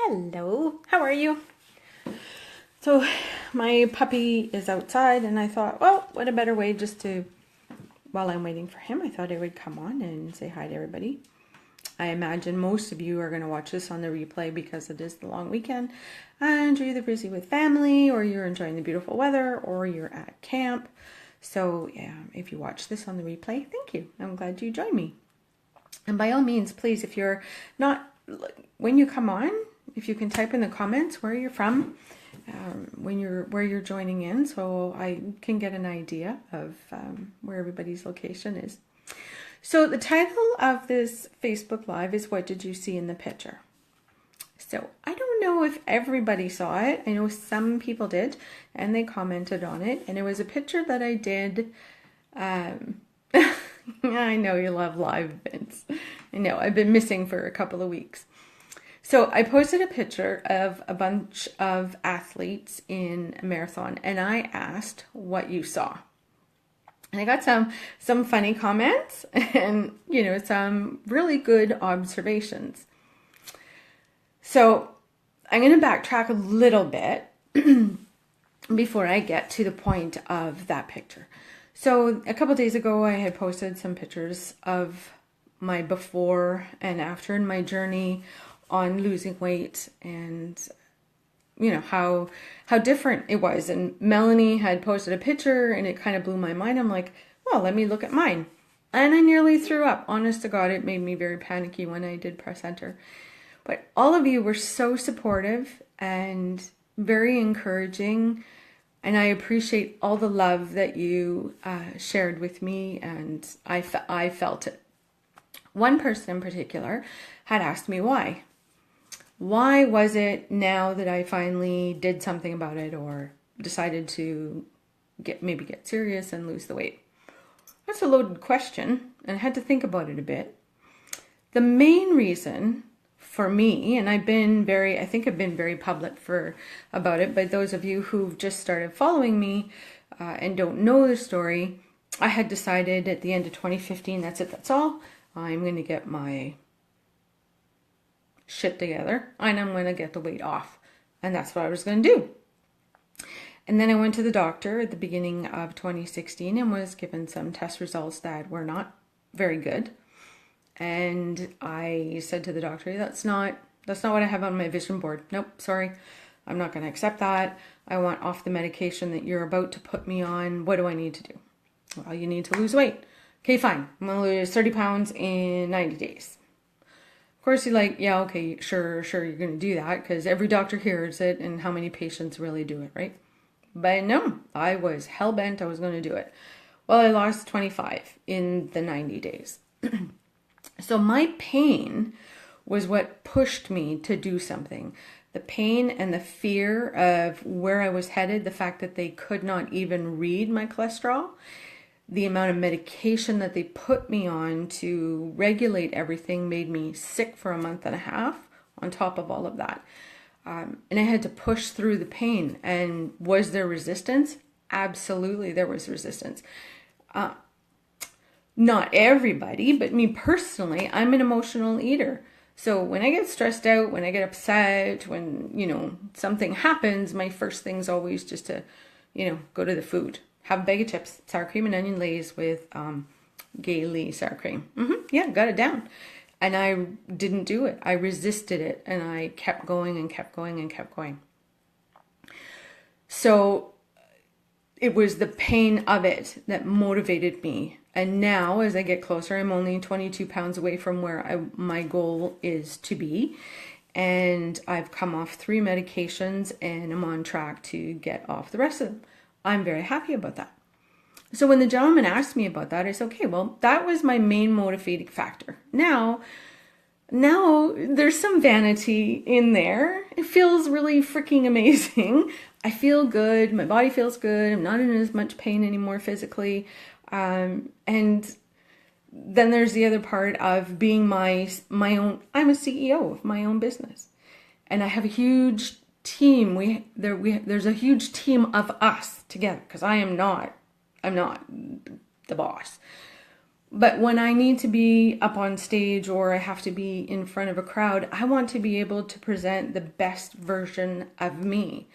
Hello, how are you? So my puppy is outside and I thought, well, what a better way just to, while I'm waiting for him, I thought I would come on and say hi to everybody. I imagine most of you are going to watch this on the replay because it is the long weekend and you're either busy with family or you're enjoying the beautiful weather or you're at camp. So yeah, if you watch this on the replay, thank you. I'm glad you joined me. And by all means, please, if you're not, when you come on, if you can type in the comments where you're from, where you're joining in, so I can get an idea of where everybody's location is. So the title of this Facebook Live is "What did you see in the picture?" So I don't know if everybody saw it. I know some people did, and they commented on it. And it was a picture that I did. I know you love live events. I know I've been missing for a couple of weeks. So I posted a picture of a bunch of athletes in a marathon and I asked what you saw. And I got some funny comments and, some really good observations. So I'm going to backtrack a little bit before I get to the point of that picture. So a couple days ago, I had posted some pictures of my before and after in my journey on losing weight and how different it was. And Melanie had posted a picture and it kind of blew my mind. I'm like, well, let me look at mine. And I nearly threw up. Honest to God, it made me very panicky when I did press enter. But all of you were so supportive and very encouraging. And I appreciate all the love that you shared with me, and I felt it. One person in particular had asked me why. Why was it now that I finally did something about it or decided to get serious and lose the weight? That's a loaded question, and I had to think about it a bit. The main reason for me, and I've been very public about it, but those of you who've just started following me and don't know the story, I had decided at the end of 2015, that's all. I'm going to get my shit together and I'm going to get the weight off. And that's what I was going to do. And then I went to the doctor at the beginning of 2016 and was given some test results that were not very good. And I said to the doctor, that's not what I have on my vision board. Nope, sorry. I'm not going to accept that. I want off the medication that you're about to put me on. What do I need to do? Well, you need to lose weight. Okay, fine. I'm going to lose 30 pounds in 90 days. Of course, you're like, yeah, okay, sure, you're going to do that because every doctor hears it and how many patients really do it, right? But no, I was hell-bent I was going to do it. Well, I lost 25 in the 90 days. So my pain was what pushed me to do something. The pain and the fear of where I was headed, the fact that they could not even read my cholesterol, the amount of medication that they put me on to regulate everything made me sick for a month and a half on top of all of that. And I had to push through the pain. And was there resistance? Absolutely, there was resistance. Not everybody, but me personally, I'm an emotional eater. So when I get stressed out, when I get upset, when, something happens, my first thing's always just to, go to the food. Have a bag of chips, sour cream and onion lays with Gailey sour cream. Yeah, got it down. And I didn't do it. I resisted it and I kept going and kept going and kept going. So it was the pain of it that motivated me. And now as I get closer, I'm only 22 pounds away from where my goal is to be. And I've come off 3 medications and I'm on track to get off the rest of them. I'm very happy about that. So when the gentleman asked me about that, I said, okay, well, that was my main motivating factor. Now there's some vanity in there. It feels really freaking amazing. I feel good. My body feels good. I'm not in as much pain anymore physically. And then there's the other part of being my own, I'm a CEO of my own business. And I have a huge team. There's a huge team of us together because I'm not the boss. But when I need to be up on stage or I have to be in front of a crowd, I want to be able to present the best version of me.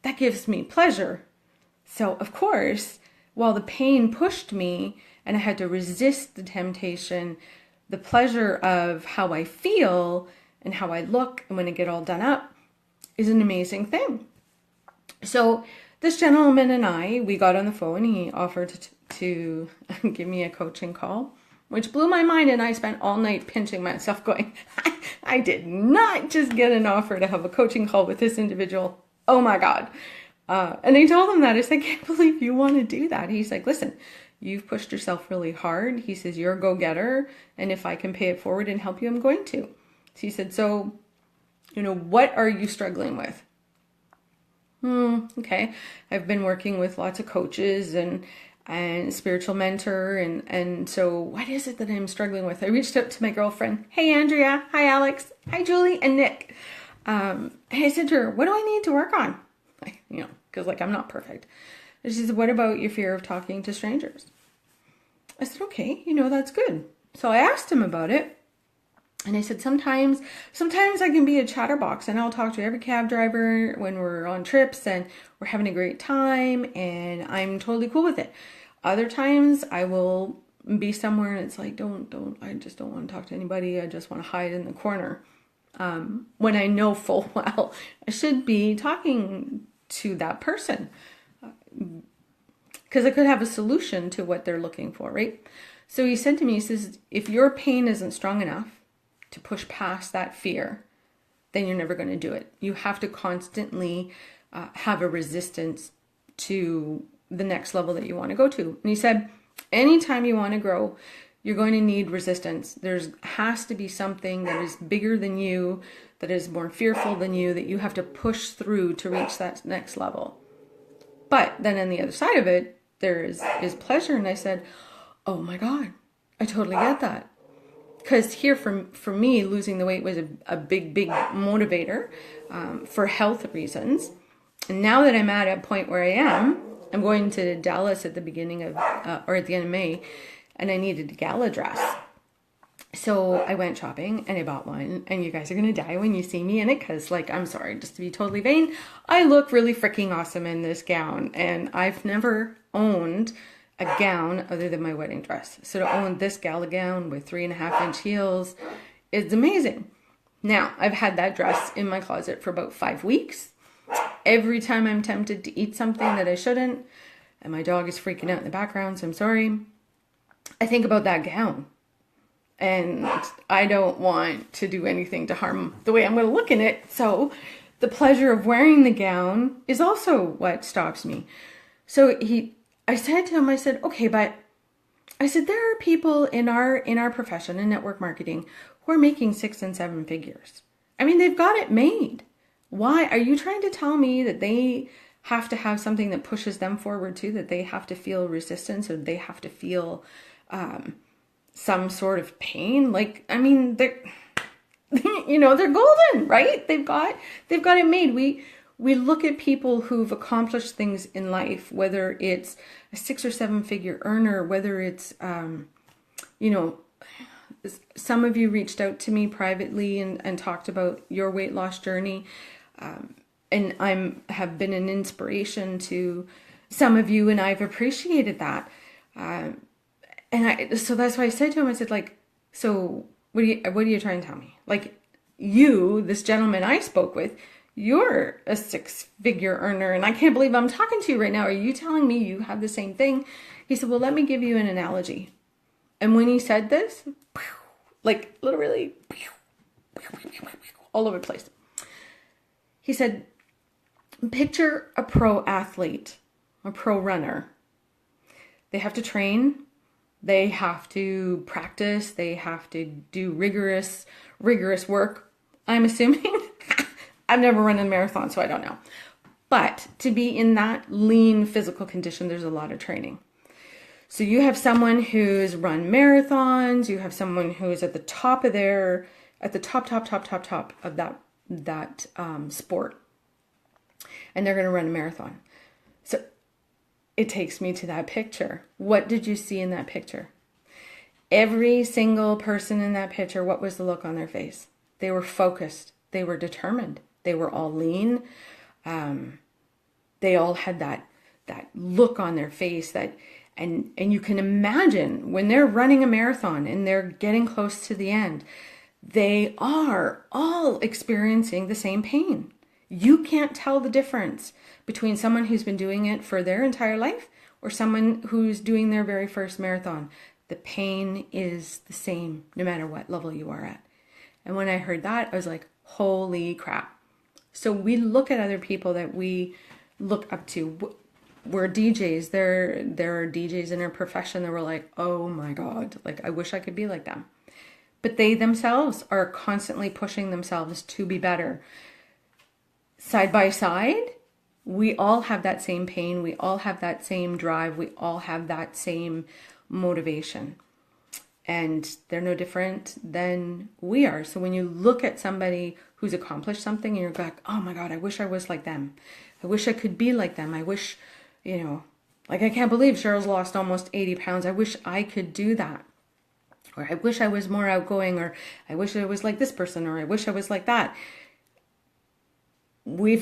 That gives me pleasure. So, of course, while the pain pushed me and I had to resist the temptation, the pleasure of how I feel and how I look and when I get all done up is an amazing thing. So this gentleman and we got on the phone. He offered to give me a coaching call, which blew my mind. And I spent all night pinching myself going, I did not just get an offer to have a coaching call with this individual. Oh my God. And I told him that. I said, I can't believe you want to do that. He's like, listen, you've pushed yourself really hard. He says, you're a go-getter. And if I can pay it forward and help you, I'm going to. So he said, so, what are you struggling with? Okay. I've been working with lots of coaches and spiritual mentor. And so what is it that I'm struggling with? I reached out to my girlfriend. Hey, Andrea. Hi, Alex. Hi, Julie and Nick. And I said to her, what do I need to work on? Because I'm not perfect. And she said, what about your fear of talking to strangers? I said, okay, that's good. So I asked him about it. And I said, sometimes I can be a chatterbox and I'll talk to every cab driver when we're on trips and we're having a great time and I'm totally cool with it. Other times I will be somewhere and it's like, I just don't want to talk to anybody. I just want to hide in the corner. When I know full well I should be talking to that person because I could have a solution to what they're looking for, right? So he said to me, he says, if your pain isn't strong enough to push past that fear, then you're never going to do it. You have to constantly have a resistance to the next level that you want to go to. And he said, anytime you want to grow, you're going to need resistance. There's has to be something that is bigger than you, that is more fearful than you, that you have to push through to reach that next level. But then on the other side of it, there is pleasure. And I said, oh my God, I totally get that. Because here for me, losing the weight was a big motivator for health reasons. And now that I'm at a point where I'm going to Dallas at the beginning of, or at the end of May, and I needed a gala dress. So I went shopping and I bought one, and you guys are going to die when you see me in it because, I'm sorry, just to be totally vain, I look really freaking awesome in this gown, and I've never owned a gown other than my wedding dress. So to own this gala gown with 3.5-inch heels is amazing. Now, I've had that dress in my closet for about 5 weeks. Every time I'm tempted to eat something that I shouldn't, and my dog is freaking out in the background, so I'm sorry, I think about that gown. And I don't want to do anything to harm the way I'm going to look in it. So the pleasure of wearing the gown is also what stops me. So I said to him, I said, okay, but I said, there are people in our profession in network marketing who are making 6 and 7 figures. I mean, they've got it made. Why are you trying to tell me that they have to have something that pushes them forward too, that they have to feel resistance or they have to feel some sort of pain? They're they're golden, right? They've got it made. We look at people who've accomplished things in life, whether it's a 6 or 7 figure earner, whether it's some of you reached out to me privately and talked about your weight loss journey, and have been an inspiration to some of you, and I've appreciated that. So that's why I said to him, I said, so what are you trying to tell me? This gentleman I spoke with, you're a 6-figure earner, and I can't believe I'm talking to you right now. Are you telling me you have the same thing? He said, well, let me give you an analogy. And when he said this, literally all over the place, he said, picture a pro athlete, a pro runner. They have to train. They have to practice. They have to do rigorous work. I'm assuming. I've never run a marathon, so I don't know. But to be in that lean physical condition, there's a lot of training. So you have someone who's run marathons. You have someone who's at the top of top of that sport, and they're going to run a marathon. So it takes me to that picture. What did you see in that picture? Every single person in that picture, what was the look on their face? They were focused. They were determined. They were all lean. They all had that look on their face and you can imagine when they're running a marathon and they're getting close to the end, they are all experiencing the same pain. You can't tell the difference between someone who's been doing it for their entire life or someone who's doing their very first marathon. The pain is the same no matter what level you are at. And when I heard that, I was like, holy crap. So we look at other people that we look up to. We're DJs. There are DJs in our profession that were like, oh my God, like I wish I could be like them. But they themselves are constantly pushing themselves to be better. Side by side, we all have that same pain. We all have that same drive. We all have that same motivation. And they're no different than we are. So when you look at somebody who's accomplished something and you're like, oh my God, I wish I was like them. I wish I could be like them. I wish, like I can't believe Cheryl's lost almost 80 pounds. I wish I could do that. Or I wish I was more outgoing, or I wish I was like this person, or I wish I was like that. We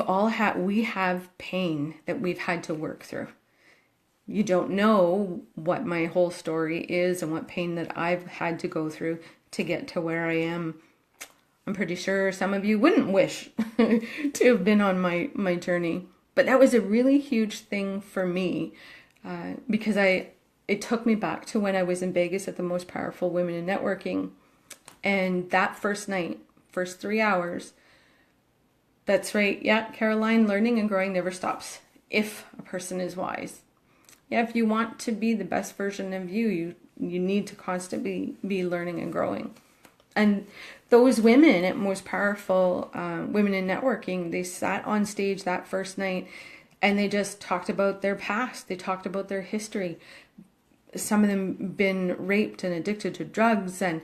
have pain that we've had to work through. You don't know what my whole story is and what pain that I've had to go through to get to where I am. I'm pretty sure some of you wouldn't wish to have been on my journey. But that was a really huge thing for me because it took me back to when I was in Vegas at the Most Powerful Women in Networking. And that first night, first 3 hours, that's right. Yeah, Caroline, learning and growing never stops if a person is wise. Yeah, if you want to be the best version of you need to constantly be learning and growing. And those women at Most Powerful Women in Networking, they sat on stage that first night and they just talked about their past. They talked about their history. Some of them been raped and addicted to drugs, and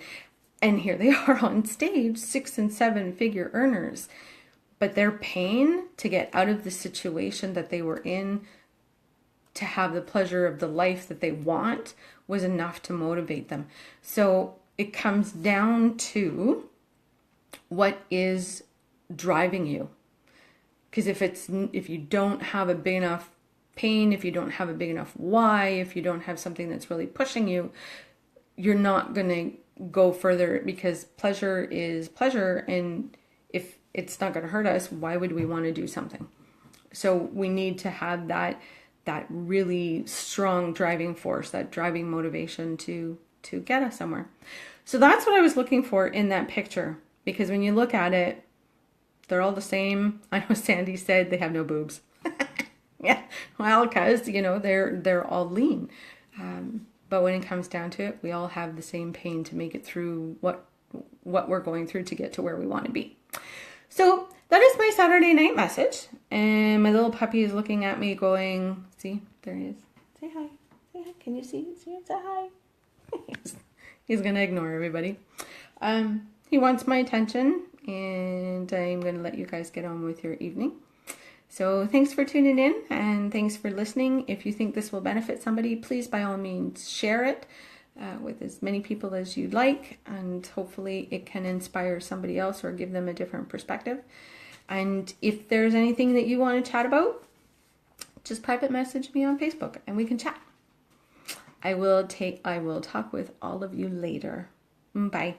here they are on stage, 6 and 7 figure earners. But their pain to get out of the situation that they were in, to have the pleasure of the life that they want, was enough to motivate them. So it comes down to what is driving you. Because if you don't have a big enough pain, if you don't have a big enough why, if you don't have something that's really pushing you, you're not going to go further, because pleasure is pleasure. And if it's not going to hurt us, why would we want to do something? So we need to have that really strong driving force, that driving motivation to get us somewhere. So that's what I was looking for in that picture, because when you look at it, they're all the same. I know Sandy said they have no boobs. Yeah, well, because, they're all lean. But when it comes down to it, we all have the same pain to make it through what we're going through to get to where we want to be. So that is my Saturday night message. And my little puppy is looking at me going, see, there he is. Say hi. Say hi. Can you see? See him? Say hi. He's going to ignore everybody. He wants my attention, and I'm going to let you guys get on with your evening. So thanks for tuning in, and thanks for listening. If you think this will benefit somebody, please by all means share it with as many people as you'd like, and hopefully it can inspire somebody else or give them a different perspective. And if there's anything that you want to chat about, just private message me on Facebook and we can chat. I will talk with all of you later. Bye.